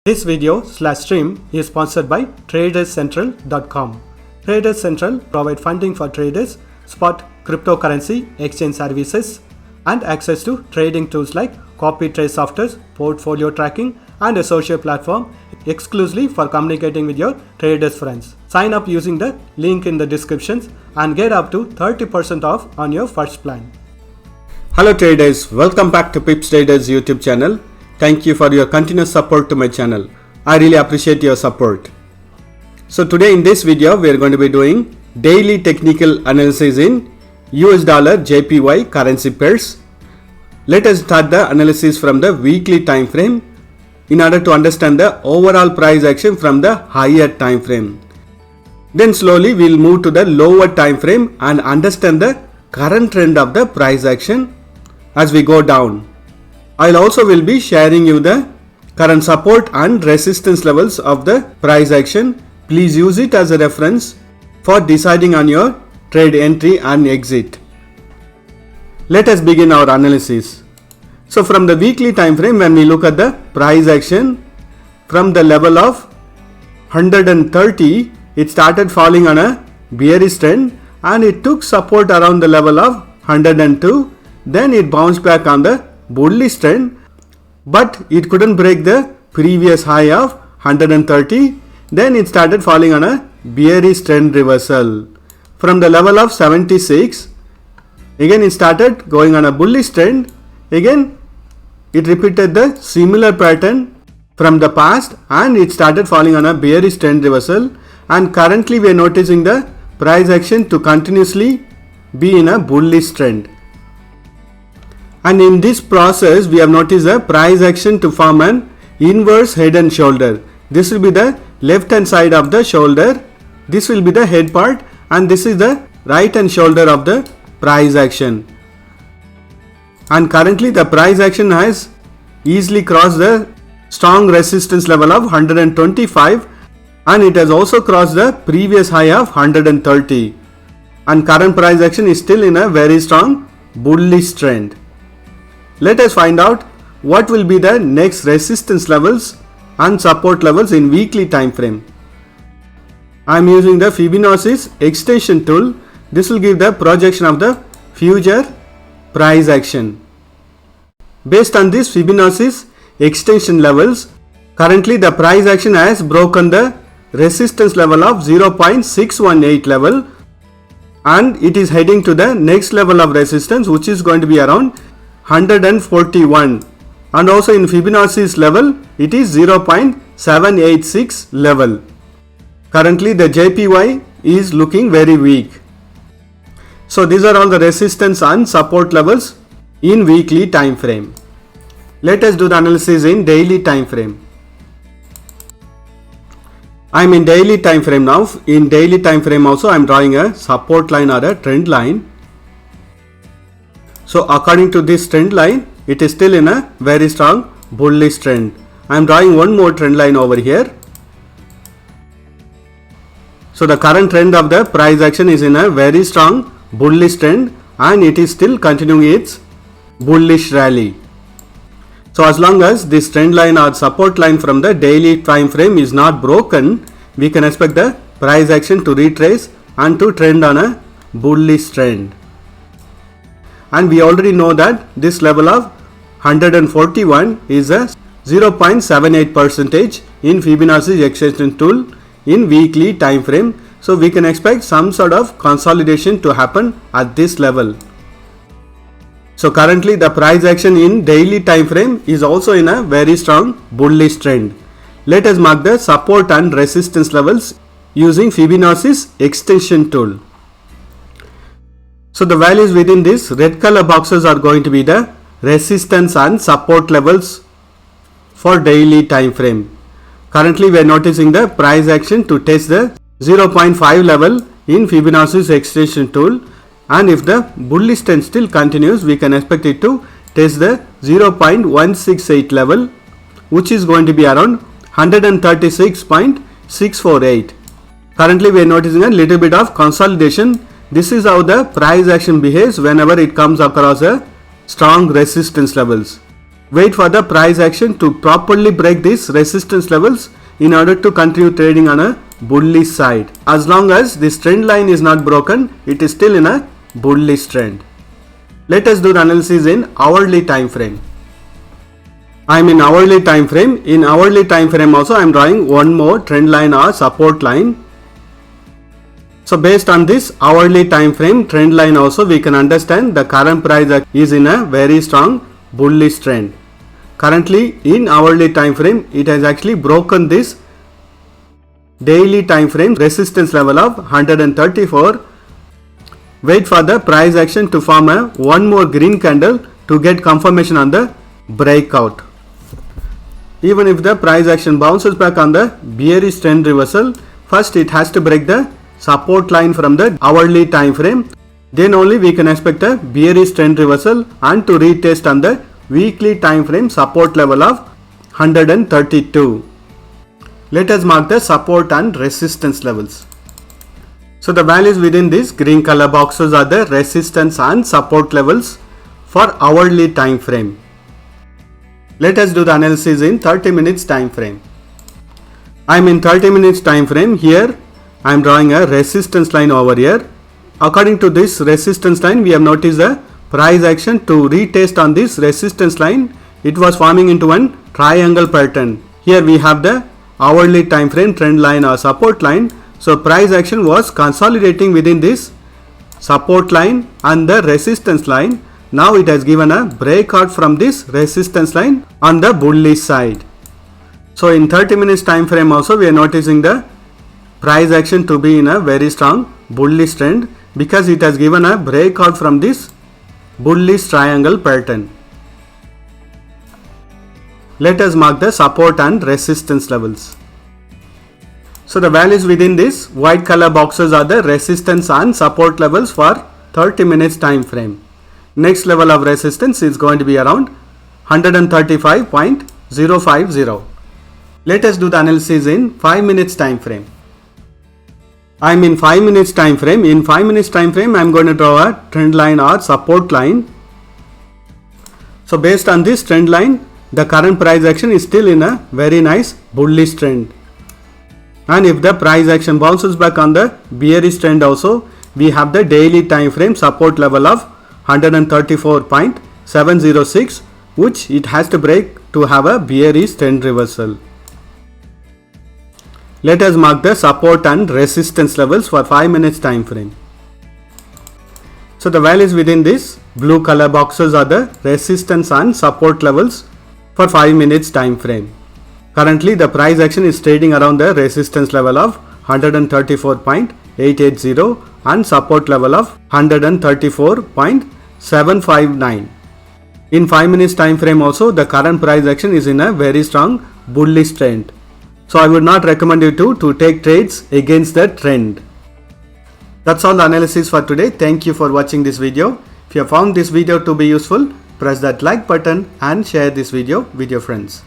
This video/stream is sponsored by TradersCentral.com. Traders Central provide funding for traders, spot cryptocurrency exchange services, and access to trading tools like copy trade software, portfolio tracking, and a social platform exclusively for communicating with your traders friends. Sign up using the link in the descriptions and get up to 30% off on your first plan. Hello traders, welcome back to Pips Traders YouTube channel. Thank you for your continuous support to my channel. I really appreciate your support. So today in this video we are going to be doing daily technical analysis in US dollar JPY currency pairs. Let us start the analysis from the weekly time frame in order to understand the overall price action from the higher time frame. Then slowly we will move to the lower time frame and understand the current trend of the price action as we go down. I also will be sharing you the current support and resistance levels of the price action. Please use it as a reference for deciding on your trade entry and exit. Let us begin our analysis. So from the weekly time frame, when we look at the price action from the level of 130, it started falling on a bearish trend and it took support around the level of 102. Then it bounced back on the bullish trend, but it couldn't break the previous high of 130. Then it started falling on a bearish trend reversal. From the level of 76, again it started going on a bullish trend. Again it repeated the similar pattern from the past and it started falling on a bearish trend reversal. And currently we are noticing the price action to continuously be in a bullish trend. And in this process we have noticed the price action to form an inverse head and shoulder. This will be the left hand side of the shoulder, this will be the head part, and this is the right hand shoulder of the price action. And currently the price action has easily crossed the strong resistance level of 125 and it has also crossed the previous high of 130. And current price action is still in a very strong bullish trend. Let us find out what will be the next resistance levels and support levels in weekly time frame. I am using the Fibonacci's extension tool. This will give the projection of the future price action. Based on this Fibonacci's extension levels, currently the price action has broken the resistance level of 0.618 level and it is heading to the next level of resistance, which is going to be around 141, and also in Fibonacci's level it is 0.786 level. Currently the JPY is looking very weak. So these are all the resistance and support levels in weekly time frame. Let us do the analysis in daily time frame. I am in daily time frame now. In daily time frame also I am drawing a support line or a trend line. So according to this trend line, it is still in a very strong bullish trend. I am drawing one more trend line over here. So the current trend of the price action is in a very strong bullish trend and it is still continuing its bullish rally. So as long as this trend line or support line from the daily time frame is not broken, we can expect the price action to retrace and to trend on a bullish trend. And we already know that this level of 141 is a 0.78% in Fibonacci's extension tool in weekly time frame. So we can expect some sort of consolidation to happen at this level. So currently the price action in daily time frame is also in a very strong bullish trend. Let us mark the support and resistance levels using Fibonacci's extension tool. So the values within this red color boxes are going to be the resistance and support levels for daily time frame. Currently we are noticing the price action to test the 0.5 level in Fibonacci's extension tool, and if the bullish trend still continues, we can expect it to test the 0.168 level, which is going to be around 136.648. Currently we are noticing a little bit of consolidation. This is how the price action behaves whenever it comes across a strong resistance levels. Wait for the price action to properly break these resistance levels in order to continue trading on a bullish side. As long as this trend line is not broken, it is still in a bullish trend. Let us do the analysis in hourly time frame. I am in hourly time frame. In hourly time frame also I am drawing one more trend line or support line. So based on this hourly time frame trend line also we can understand the current price is in a very strong bullish trend. Currently in hourly time frame it has actually broken this daily time frame resistance level of 134. Wait for the price action to form a one more green candle to get confirmation on the breakout. Even if the price action bounces back on the bearish trend reversal, first it has to break the support line from the hourly time frame. Then only we can expect a bearish trend reversal and to retest on the weekly time frame support level of 132. Let us mark the support and resistance levels. So the values within these green color boxes are the resistance and support levels for hourly time frame. Let us do the analysis in 30 minutes time frame. I am in 30 minutes time frame. Here I am drawing a resistance line over here. According to this resistance line, we have noticed the price action to retest on this resistance line. It was forming into one triangle pattern. Here we have the hourly time frame trend line or support line. So price action was consolidating within this support line and the resistance line. Now it has given a breakout from this resistance line on the bullish side. So in 30 minutes time frame also we are noticing the price action to be in a very strong bullish trend because it has given a breakout from this bullish triangle pattern. Let us mark the support and resistance levels. So the values within this white color boxes are the resistance and support levels for 30 minutes time frame. Next level of resistance is going to be around 135.050. Let us do the analysis in 5 minutes time frame. I am in 5 minutes time frame. In 5 minutes time frame I am going to draw a trend line or support line. So based on this trend line, the current price action is still in a very nice bullish trend. And if the price action bounces back on the bearish trend also, we have the daily time frame support level of 134.706, which it has to break to have a bearish trend reversal. Let us mark the support and resistance levels for 5 minutes time frame. So the values within this blue color boxes are the resistance and support levels for 5 minutes time frame. Currently the price action is trading around the resistance level of 134.880 and support level of 134.759. In 5 minutes time frame also the current price action is in a very strong bullish trend. So I would not recommend you to take trades against the trend. That's all the analysis for today. Thank you for watching this video. If you have found this video to be useful, press that like button and share this video with your friends.